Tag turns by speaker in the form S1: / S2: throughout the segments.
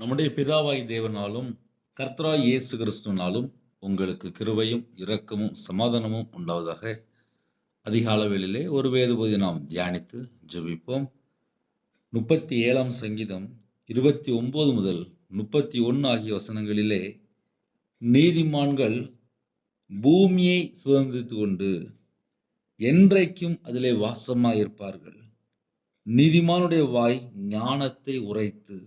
S1: நம்முடைய பிதாவாய் தேவனாலும் கர்த்தராய் இயேசு கிறிஸ்துவினாலும் உங்களுக்கு கிருபையும் இரக்கமும் சமாதானமும் உண்டாவதாக. அதிகால வேளையிலே ஒரு வேதபோதி நாம் தியானித்து ஜெபிப்போம். 37ஆம் சங்கீதம் 29 முதல் 31 ஆகிய வசனங்களிலே, நீதிமான்கள் பூமியை சுதந்தரித்துக் கொண்டு என்றைக்கும் அதிலே வாசமாயிருப்பார்கள். நீதிமானுடைய வாய் ஞானத்தை உரைத்து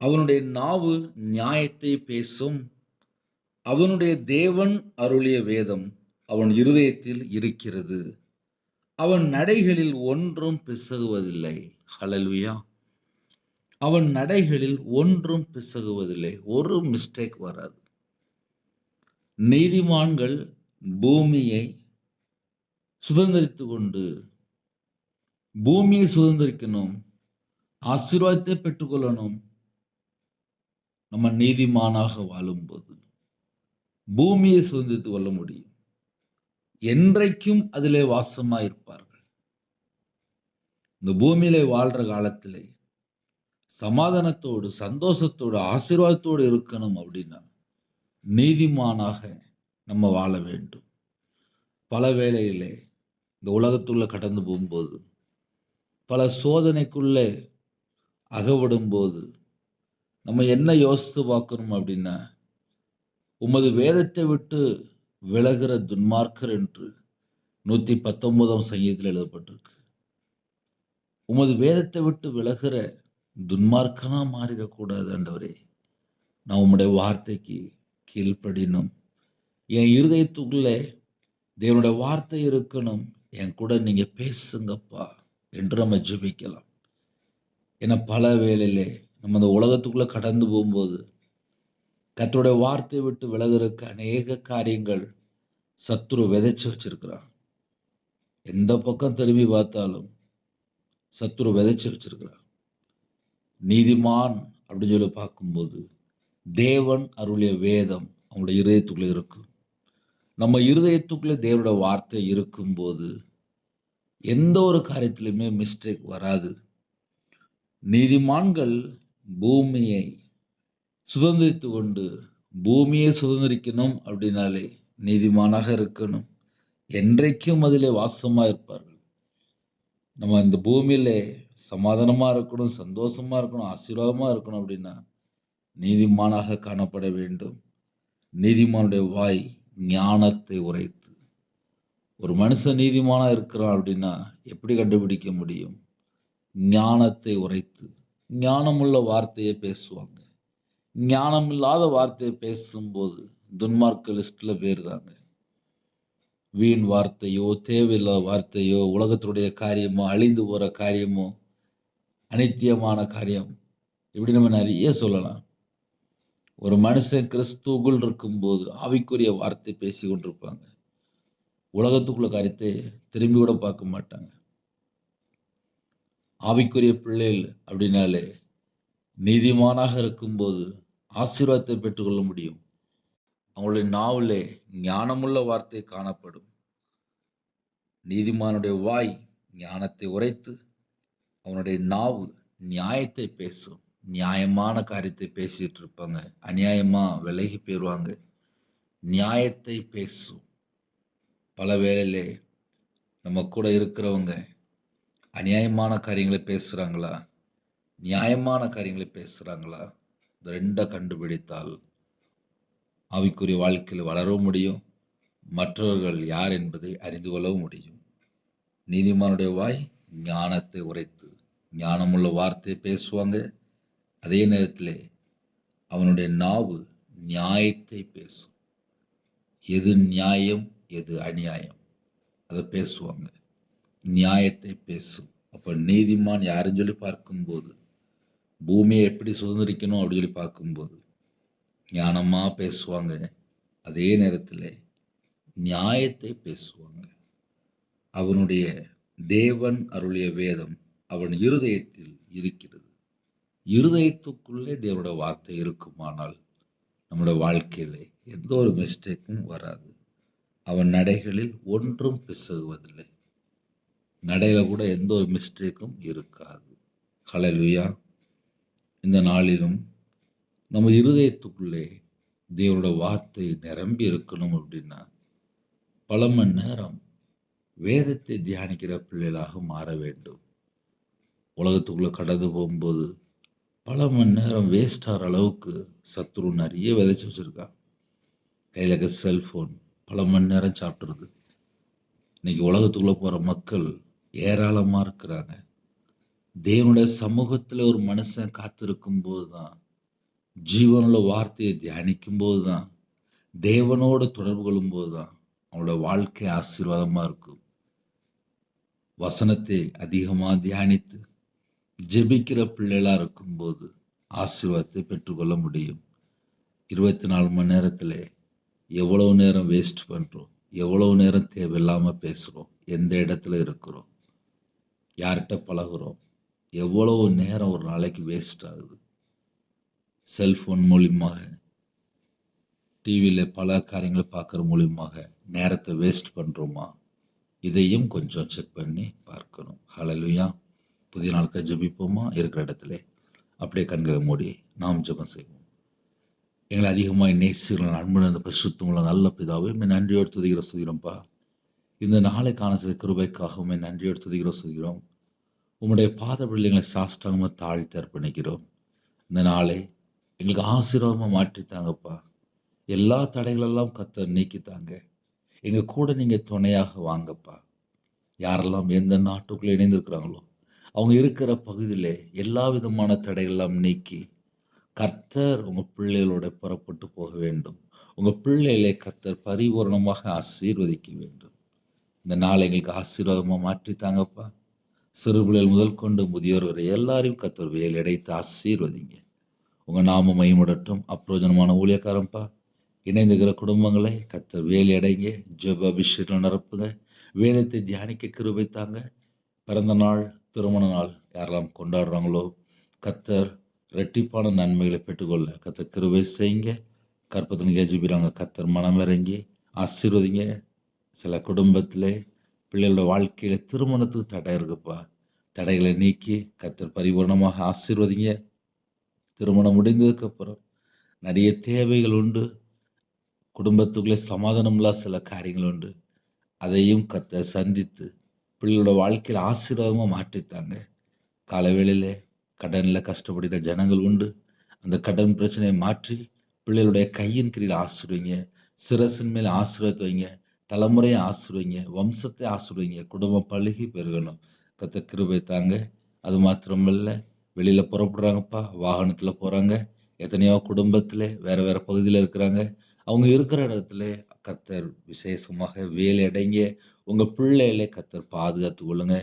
S1: அவனுடைய நாவு நியாயத்தை பேசும். அவனுடைய தேவன் அருளிய வேதம் அவன் இருதயத்தில் இருக்கிறது. அவன் நடைகளில் ஒன்றும் பிசகுவதில்லை. ஹல்லேலூயா. அவன் நடைகளில் ஒன்றும் பிசகுவதில்லை. ஒரு மிஸ்டேக் வராது. நீதிமான்கள் பூமியை சுதந்தரித்துக் கொண்டு, பூமியை சுதந்தரிக்கணும், ஆசீர்வாதத்தை பெற்றுக்கொள்ளணும். நம்ம நீதிமானாக வாழும்போது பூமியை சுதந்திரித்துக் கொள்ள முடியும். என்றைக்கும் அதிலே வாசமாயிருப்பார்கள். இந்த பூமியிலே வாழ்ற காலத்திலே சமாதானத்தோடு, சந்தோஷத்தோடு, ஆசீர்வாதத்தோடு இருக்கணும் அப்படின்னா நீதிமானாக நம்ம வாழ வேண்டும். பல வேளையிலே இந்த உலகத்துள்ள கடந்து போகும்போது, பல சோதனைக்குள்ளே அகப்படும் போது நம்ம என்ன யோசித்து பார்க்கணும் அப்படின்னா, உமது வேதத்தை விட்டு விலகிற துன்மார்க்கர் என்று 119ஆம் சங்கீதத்தில் எழுதப்பட்டிருக்கு. உமது வேதத்தை விட்டு விலகிற துன்மார்க்கனா மாறிடக்கூடாது ஆண்டவரே. நான் உம்முடைய வார்த்தைக்கு கீழ்ப்படினும். என் இருதயத்துக்குள்ளே தேவனுடைய வார்த்தை இருக்கணும். என் கூட நீங்க பேசுங்கப்பா என்று நம்ம ஜெபிக்கலாம். ஏன்னா பல வேளையிலே நம்ம இந்த உலகத்துக்குள்ள கடந்து போகும்போது கர்த்தருடைய வார்த்தையை விட்டு விலகிறதுக்கு அநேக காரியங்கள் சத்துரு விதைச்சு வச்சிருக்கிறான். எந்த பக்கம் திரும்பி பார்த்தாலும் சத்துரு விதைச்சு வச்சிருக்கிறான். நீதிமான் அப்படின்னு சொல்லி பார்க்கும்போது தேவன் அருளிய வேதம் அவங்களுடைய இருதயத்துக்குள்ளே இருக்கும். நம்ம இருதயத்துக்குள்ளே தேவனுடைய வார்த்தை இருக்கும்போது எந்த ஒரு காரியத்திலுமே மிஸ்டேக் வராது. நீதிமான்கள் பூமியை சுதந்திரித்து கொண்டு, பூமியை சுதந்திரிக்கணும் அப்படின்னாலே நீதிமானாக இருக்கணும். என்றைக்கும் அதிலே வாசமா இருப்பார்கள். நம்ம இந்த பூமியிலே சமாதானமா இருக்கணும், சந்தோஷமா இருக்கணும், ஆசீர்வாதமா இருக்கணும் அப்படின்னா நீதிமானாக காணப்பட வேண்டும். நீதிமானுடைய வாய் ஞானத்தை உரைத்து. ஒரு மனுஷன் நீதிமானா இருக்கிறான் அப்படின்னா எப்படி கண்டுபிடிக்க முடியும்? ஞானத்தை உரைத்து ஞானமுள்ள வார்த்தையை பேசுவாங்க. ஞானம் இல்லாத வார்த்தையை பேசும்போது துன்மார்க்க லிஸ்ட்ல போயிருந்தாங்க. வீண் வார்த்தையோ, தேவையில்லாத வார்த்தையோ, உலகத்துடைய காரியமோ, அழிந்து போற காரியமோ, அநித்தியமான காரியம், இப்படி நம்ம நிறைய சொல்லலாம். ஒரு மனுஷன் கிறிஸ்துவுக்குள் இருக்கும்போது ஆவிக்குரிய வார்த்தை பேசி கொண்டிருப்பாங்க. உலகத்துக்குள்ள காரியத்தை திரும்பி கூட பார்க்க மாட்டாங்க. ஆவிக்குரிய பிள்ளைகள் அப்படின்னாலே நீதிமானாக இருக்கும்போது ஆசீர்வாதத்தை பெற்றுக்கொள்ள முடியும். அவங்களுடைய நாவிலே ஞானமுள்ள வார்த்தை காணப்படும். நீதிமானுடைய வாய் ஞானத்தை உரைத்து அவனுடைய நாவு நியாயத்தை பேசும். நியாயமான காரியத்தை பேசிட்டு இருப்பாங்க. அநியாயமா விலகி போயிடுவாங்க. நியாயத்தை பேசும். பல வேளையிலே நம்ம கூட இருக்கிறவங்க அநியாயமான காரியங்களை பேசுறாங்களா, நியாயமான காரியங்களை பேசுறாங்களா, இந்த ரெண்டை கண்டுபிடித்தால் ஆவிக்குரிய வாழ்க்கையில் வளரவும் முடியும், மற்றவர்கள் யார் என்பதை அறிந்து கொள்ளவும் முடியும். நீதிமானுடைய வாய் ஞானத்தை உரைத்து ஞானமுள்ள வார்த்தையை பேசுவாங்க. அதே நேரத்தில் அவனுடைய நாவு நியாயத்தை பேசும். எது நியாயம், எது அநியாயம், அதை பேசுவாங்க. நியாயத்தை பேசும். அப்போ நீதிமான் யாருன்னு சொல்லி பார்க்கும்போது, பூமியை எப்படி சுதந்திரிக்கணும் அப்படின்னு சொல்லி பார்க்கும்போது ஞானமாக பேசுவாங்க. அதே நேரத்தில் நியாயத்தை பேசுவாங்க. அவனுடைய தேவன் அருளிய வேதம் அவன் இருதயத்தில் இருக்கிறது. இருதயத்துக்குள்ளே தேவனுடைய வார்த்தை இருக்குமானால் நம்முடைய வாழ்க்கையிலே எந்த ஒரு மிஸ்டேக்கும் வராது. அவன் நடைகளில் ஒன்றும் பிசகுவதில்லை. நடையில கூட எந்த ஒரு மிஸ்டேக்கும் இருக்காது. ஹல்லேலூயா. இந்த நாளிலும் நம்ம இருதயத்துக்குள்ளே தேவனோட வார்த்தை நிரம்பி இருக்கணும் அப்படின்னா, பல மணி நேரம் வேதத்தை தியானிக்கிற பிள்ளைகளாக மாற வேண்டும். உலகத்துக்குள்ள கடந்து போகும்போது, பல மணி நேரம் வேஸ்ட் ஆகுற அளவுக்கு சத்துரு நெறைய விதைச்சு வச்சிருக்கான். கையில இருக்க செல்ஃபோன் பல மணி நேரம் சாப்பிட்டுருது. இன்னைக்கு உலகத்துக்குள்ள போற மக்கள் ஏராளமா இருக்கிறாங்க. தேவனுடைய சமூகத்துல ஒரு மனுஷன் காத்திருக்கும்போது தான், ஜீவனுள்ள வார்த்தையை தியானிக்கும்போது தான், தேவனோடு தொடர்பு கொள்ளும்போது தான், அவனோட வாழ்க்கை ஆசீர்வாதமா இருக்கும். வசனத்தை அதிகமா தியானித்து, ஜெபிக்கிற பிள்ளைகளா இருக்கும்போது, ஆசீர்வாதத்தை பெற்றுக்கொள்ள முடியும். 24 மணி நேரத்திலே எவ்வளவு நேரம் வேஸ்ட் பண்றோம்? எவ்வளவு நேரம் தேவையில்லாம பேசுறோம்? எந்த இடத்துல இருக்கிறோம்? யார்ட்ட பழகுறோம்? எவ்வளவு நேரம் ஒரு நாளைக்கு வேஸ்ட் ஆகுது? செல்ஃபோன் மூலியமாக, டிவியில பல காரியங்கள பார்க்குற மூலியமாக நேரத்த வேஸ்ட் பண்றோமா? இதையும் கொஞ்சம் செக் பண்ணி பார்க்கணும். ஹல்லேலூயா! புதிய நாளுக்காக ஜெபிப்போமா? இருக்கிற இடத்திலே அப்படியே கண்களை மூடி நாம் ஜெபம் செய்வோம். எங்களை அதிகமாய் நேசிக்கிற அன்பு நிறைந்த பரிசுத்தமுள்ள நல்ல பிதாவே, உம்மை நன்றியோடு துதிக்கிறோம் ஸ்தோத்திரம்ப்பா. இந்த நாளை காண செய்த கிருபைக்காக உம்மை நன்றியோடு துதிக்கிறோம் ஸ்தோத்திரம். உம்முடைய பாதப்படியில் எங்களை சாஷ்டாங்கமா தாழ்த்தி அர்ப்பணிக்கிறோம். இந்த நாளை எங்களுக்கு ஆசீர்வாதமா மாற்றி தாங்கப்பா. எல்லா தடைகளெல்லாம் கர்த்தர் நீக்கி தாங்க. எங்க கூட நீங்க துணையாக வாங்கப்பா. யாரெல்லாம் எந்த நாட்டுக்குள்ள இணைந்திருக்கிறாங்களோ, அவங்க இருக்கிற பகுதியிலே எல்லா விதமான தடைகளெல்லாம் நீக்கி, கர்த்தர் உங்க பிள்ளைகளோட புறப்பட்டு போக வேண்டும். உங்க பிள்ளைகளை கர்த்தர் பரிபூரணமாக ஆசீர்வதிக்க வேண்டும். இந்த நாளை எங்களுக்கு ஆசீர்வாதமா மாற்றி தாங்கப்பா. சிறு பிள்ளைகள் முதல் கொண்டு முதியோர் வரை எல்லாரையும் கர்த்தர் வேலையடைத்து ஆசீர்வதிங்க. உங்க நாமம் மகிமைப்படட்டும். அப்பிரயோஜனமான ஊழியக்காரன்ப்பா, இணைந்திருக்கிற குடும்பங்களை கர்த்தர் வேலையடைங்க. ஜெப அபிஷேகத்தில் நிரப்புங்க. வேதத்தை தியானிக்க கிருபை தாங்க. பிறந்த நாள், திருமண நாள் யாரெல்லாம் கொண்டாடுறாங்களோ, கர்த்தர் இரட்டிப்பான நன்மைகளை பெற்றுக்கொள்ள கர்த்தர் கிருபை செய்யுங்க. கற்பத்தின் ஜெபிக்கிறாங்க. கர்த்தர் மனம் இறங்கி ஆசீர்வதிங்க. சில குடும்பத்திலே பிள்ளைகளோட வாழ்க்கையில திருமணத்துக்கு தடை இருக்குப்பா. தடைகளை நீக்கி கர்த்தர் பரிபூரணமாக ஆசீர்வதிங்க. திருமணம் முடிந்ததுக்கப்புறம் நிறைய தேவைகள் உண்டு. குடும்பத்துக்குள்ளே சமாதானம் இல்லாத சில காரியங்கள் உண்டு. அதையும் கர்த்தர் சந்தித்து பிள்ளைகளோட வாழ்க்கையில ஆசீர்வாதமா மாற்றித்தாங்க. காலை வேளையிலே கடன்ல கஷ்டப்படுகிற ஜனங்கள் உண்டு. அந்த கடன் பிரச்சனையை மாற்றி பிள்ளைகளுடைய கையின் கீழில் ஆசீர்வதிங்க. சிரசின் மேல் ஆசீர்வாதத்தை வைங்க. தலைமுறையை ஆசீர்வதிங்க. வம்சத்தை ஆசீர்வதிங்க. குடும்பம் பலுகி பெருகணும். கர்த்தர் கிருபை தாங்க. அது மாத்திரமல்ல, வெளியில புறப்படுறாங்கப்பா. வாகனத்துல போறாங்க. எத்தனையோ குடும்பத்திலே வேற வேற பகுதியில இருக்கிறாங்க. அவங்க இருக்கிற இடத்துல கர்த்தர் விசேஷமாக வேலை அடைங்க. உங்க பிள்ளைகளை கர்த்தர் பாதுகாத்துக் கொள்ளுங்க.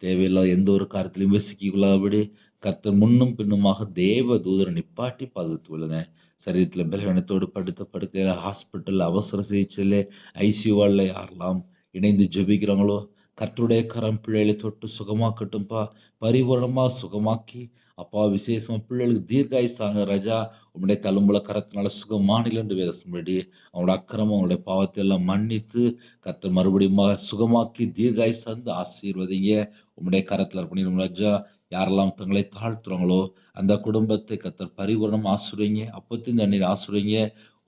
S1: தேவையில்லாத எந்த ஒரு காரியத்திலும் சிக்கிக் கொள்ளாதபடி கர்த்தர் முன்னும் பின்னுமாக தேவ தூதரை நிப்பாட்டி பாதுகாத்துக் கொள்ளுங்க. சரீரத்தில பலவீனத்தோடு படுத்த படுக்கையில, ஹாஸ்பிட்டல்ல, அவசர சிகிச்சையில, ஐசியூ வார்டுல யாரெல்லாம் இணைந்து ஜெபிக்கிறாங்களோ, கர்த்தருடைய கரம் பிள்ளைகளை தொட்டு சுகமாக்கட்டும்பா. பரிபூரணமா சுகமாக்கி, அப்பா விசேஷமா பிள்ளைகளுக்கு தீர்காயுசு தாங்க ராஜா. உம்முடைய தழும்புல கரத்தினால சுகமானில என்று வேதம் சொல்லும்படி, அவங்களோட அக்கிரமம், அவங்களுடைய பாவத்தை எல்லாம் மன்னித்து, கர்த்தர் மறுபடியுமா சுகமாக்கி தீர்காயுசு தந்து ஆசீர்வதிங்க. உம்முடைய கரத்தில அர்ப்பணிக்கிறோம் ராஜா. யாரெல்லாம் தங்களை தாழ்த்துறாங்களோ, அந்த குடும்பத்தை கர்த்தர் பரிபூரணமா ஆசீர்வதிங்க. அப்பத்தின் தண்ணீர் ஆசீர்வதிங்க.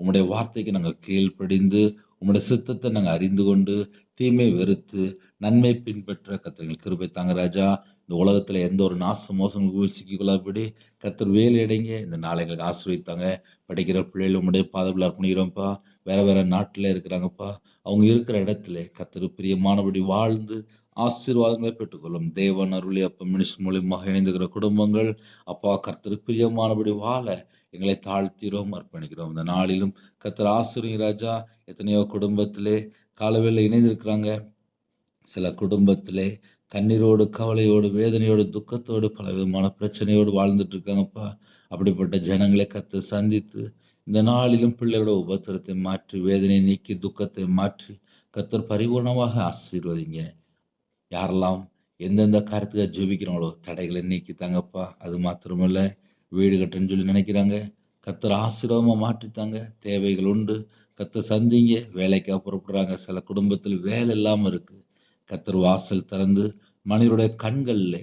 S1: உம்முடைய வார்த்தைக்கு நாங்கள் கீழ்ப்படிந்து, உம்முடைய சித்தத்தை நாங்க அறிந்து கொண்டு, தீமையை வெறுத்து, நன்மை பின்பற்ற கர்த்தர் எங்களுக்கு கிருபை தாங்க ராஜா. இந்த உலகத்துல எந்த ஒரு நாச மோசங்களுக்கும் சிக்கிக் கொள்ளாதபடி கர்த்தர் வேலையடைங்க. இந்த நாளை எங்களுக்கு ஆசீர்வதித்தாங்க. படிக்கிற பிள்ளைகள் உம்முடைய பாதத்தில் அர்ப்பணிக்கிறோம்ப்பா. வேற வேற நாட்டுல இருக்கிறாங்கப்பா. அவங்க இருக்கிற இடத்துல கர்த்தருக்கு பிரியமானபடி வாழ்ந்து ஆசீர்வாதங்களை பெற்றுக்கொள்ளும். தேவன் அருளி அப்ப மினிஸ்டர் மூலியமாக இணைந்துகிற குடும்பங்கள், அப்பா கர்த்தருக்கு பிரியமானபடி வாழ எங்களை தாழ்த்திறோம், அர்ப்பணிக்கிறோம். இந்த நாளிலும் கர்த்தர் ஆசீர்வதிங்க ராஜா. எத்தனையோ குடும்பத்திலே காலவேளை இணைந்திருக்கிறாங்க. சில குடும்பத்திலே கண்ணீரோடு, கவலையோடு, வேதனையோடு, துக்கத்தோடு, பலவிதமான பிரச்சனையோடு வாழ்ந்துட்டு இருக்காங்கப்பா. அப்படிப்பட்ட ஜனங்களை கர்த்தர் சந்தித்து, இந்த நாளிலும் பிள்ளைகளோட உபத்திரத்தை மாற்றி, வேதனையை நீக்கி, துக்கத்தை மாற்றி, கர்த்தர் பரிபூர்ணமாக ஆசீர்வதிங்க. யாரெல்லாம் எந்தெந்த காரியத்துக்காக ஜெபிக்கிறாங்களோ, தடைகளை நீக்கி தாங்கப்பா. அது மாத்திரமல்ல, வீடு கட்டுறேன்னு சொல்லி நினைக்கிறாங்க. கர்த்தர் ஆசீர்வாதமா மாற்றித்தாங்க. தேவைகள் உண்டு. கர்த்தர் சந்திங்க. வேலைக்காக புறப்படுறாங்க. சில குடும்பத்தில் வேலை இல்லாம இருக்கு. கர்த்தர் வாசல் திறந்து, மனிதருடைய கண்களிலே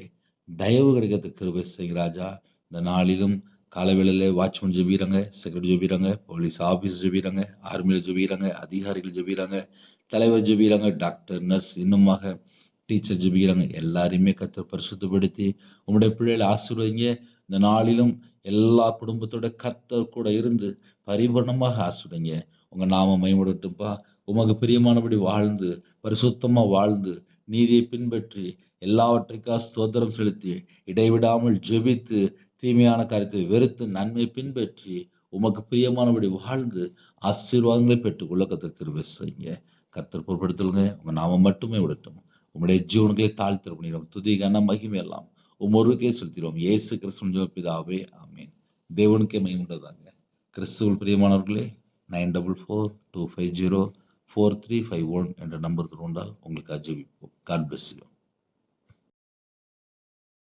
S1: தயவு கிடைக்கிறதுக்கு கிருபை செய்யுங்க ராஜா. இந்த நாளிலும் காலை வேளையிலே வாட்ச்மேன் ஜெபிக்கிறாங்க, செக்யூரிட்டி ஜெபிக்கிறாங்க, போலீஸ் ஆஃபீஸ் ஜெபிக்கிறாங்க, ஆர்மியில் ஜெபிக்கிறாங்க, அதிகாரிகள் ஜெபிக்கிறாங்க, தலைவர் ஜெபிக்கிறாங்க, டாக்டர், நர்ஸ், இன்னுமாக டீச்சர் ஜெபிக்கிறாங்க. எல்லாரையுமே கர்த்தர் பரிசுத்தப்படுத்தி உம்முடைய பிள்ளைகளை ஆசீர்வதிங்க. இந்த நாளிலும் எல்லா குடும்பத்தோட கர்த்தர் கூட இருந்து பரிபூரணமாக ஆசீர்வதிங்க. உங்க நாமம் மகிமைப்படட்டும்ப்பா. உமக்கு பிரியமானபடி வாழ்ந்து, பரிசுத்தமா வாழ்ந்து, நீதியை பின்பற்றி, எல்லாவற்றிற்காக ஸ்தோத்திரம் செலுத்தி, இடைவிடாமல் ஜெபித்து, தீமையான காரியத்தை வெறுத்து, நன்மையை பின்பற்றி, உமக்கு பிரியமானபடி வாழ்ந்து, ஆசீர்வாதங்களை பெற்றுக்கொள்ள கர்த்தர் கிருபை செய்யுங்க. கர்த்தர் பொறுப்படுத்தலுங்க. உங்க நாமம் மட்டுமே விடட்டும். உம்முடைய ஜீவன்களை தாழ்த்திட பண்ணிடும். துதி கன மகிமை எல்லாம் ஒருவருக்கே செலுத்திடுவோம். இயேசு கிறிஸ்துவின் பிதாவே ஆமென். தேவனுக்கே மகிமை உண்டாதாக. கிறிஸ்துவில் பிரியமானவர்களே, 9442504351 என்ற நம்பர் கொண்டால் உங்களுக்கு ஜெபிப்போம். God bless you.